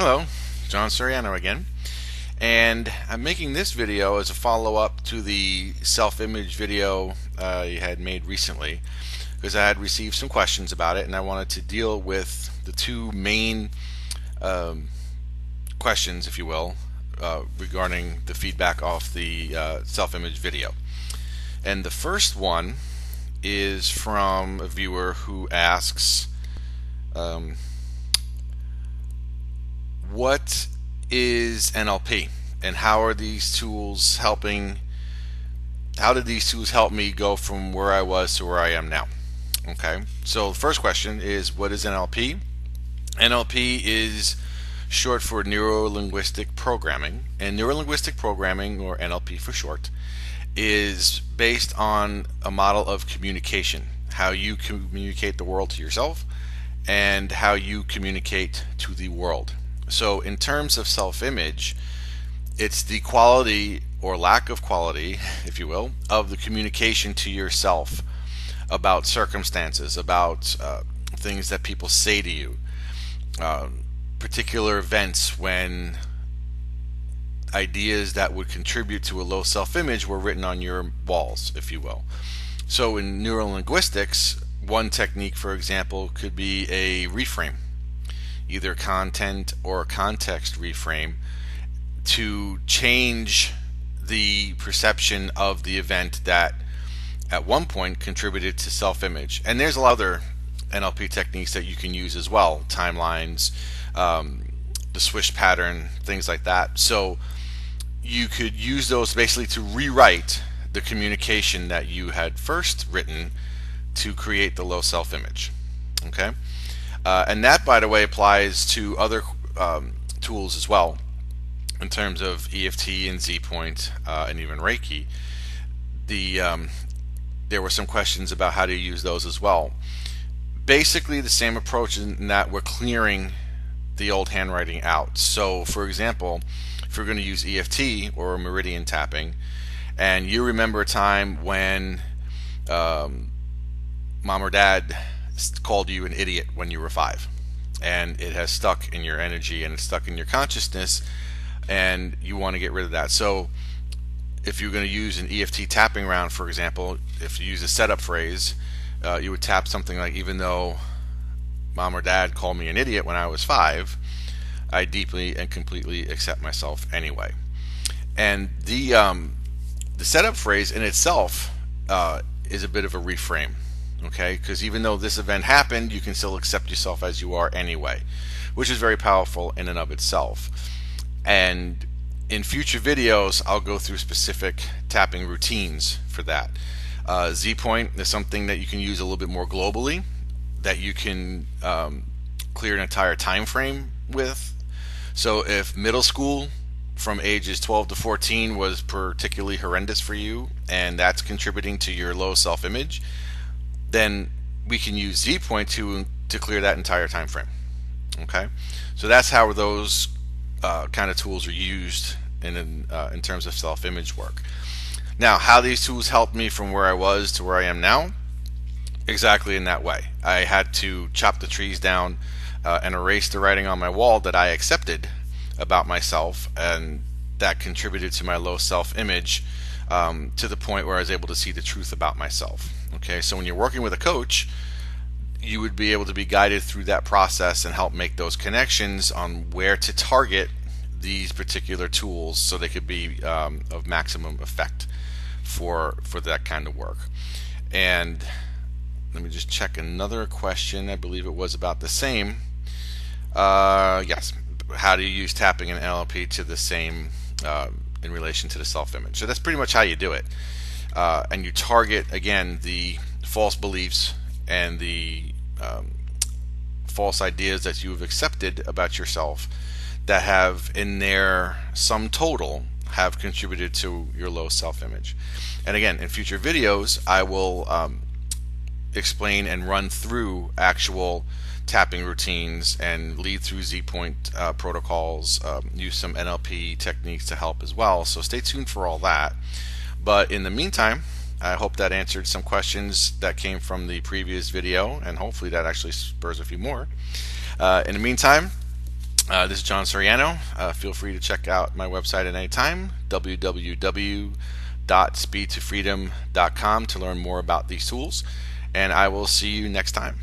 Hello, John Soriano again, and I'm making this video as a follow-up to the self-image video I had made recently because I had received some questions about it and I wanted to deal with the two main questions, if you will, regarding the feedback off the self-image video. And the first one is from a viewer who asks, what is NLP and how are these tools helping? How did these tools help me go from where I was to where I am now? Okay, so the first question is, what is NLP? NLP is short for Neuro-Linguistic Programming, and Neuro-Linguistic Programming, or NLP for short, is based on a model of communication, how you communicate the world to yourself and how you communicate to the world. So in terms of self-image, it's the quality or lack of quality, if you will, of the communication to yourself about circumstances, about things that people say to you, particular events when ideas that would contribute to a low self-image were written on your walls, if you will. So in neurolinguistics, one technique, for example, could be a reframe, either content or context reframe, to change the perception of the event that at one point contributed to self-image. And there's a lot of other NLP techniques that you can use as well, timelines, the swish pattern, things like that. So you could use those basically to rewrite the communication that you had first written to create the low self-image. Okay? And that, by the way, applies to other tools as well, in terms of EFT and Z-Point and even Reiki. There were some questions about how to use those as well. Basically the same approach in that we're clearing the old handwriting out. So for example, if we're going to use EFT or meridian tapping, and you remember a time when mom or dad called you an idiot when you were 5, and it has stuck in your energy and it's stuck in your consciousness, and you want to get rid of that. So if you're going to use an EFT tapping round, for example, if you use a setup phrase, you would tap something like, even though mom or dad called me an idiot when I was 5, I deeply and completely accept myself anyway. And the setup phrase in itself is a bit of a reframe. Okay, because even though this event happened, you can still accept yourself as you are anyway, which is very powerful in and of itself. And in future videos, I'll go through specific tapping routines for that. Z-Point is something that you can use a little bit more globally, that you can clear an entire time frame with. So if middle school from ages 12 to 14 was particularly horrendous for you, and that's contributing to your low self-image, then we can use Z-Point to clear that entire time frame. Okay, so that's how those kind of tools are used in terms of self-image work. Now, how these tools helped me from where I was to where I am now? Exactly in that way. I had to chop the trees down and erase the writing on my wall that I accepted about myself, and that contributed to my low self-image, to the point where I was able to see the truth about myself. Okay, so when you're working with a coach, you would be able to be guided through that process and help make those connections on where to target these particular tools so they could be of maximum effect for that kind of work. And let me just check another question. I believe it was about the same. Yes, how do you use tapping and NLP to the same in relation to the self-image? So that's pretty much how you do it. And you target, again, the false beliefs and the false ideas that you have accepted about yourself that have, in their sum total, have contributed to your low self-image. And again, in future videos, I will explain and run through actual tapping routines and lead through Z-Point protocols, use some NLP techniques to help as well. So stay tuned for all that. But in the meantime, I hope that answered some questions that came from the previous video, and hopefully that actually spurs a few more. In the meantime, This is John Soriano. Feel free to check out my website at any time, www.speedtofreedom.com, to learn more about these tools. And I will see you next time.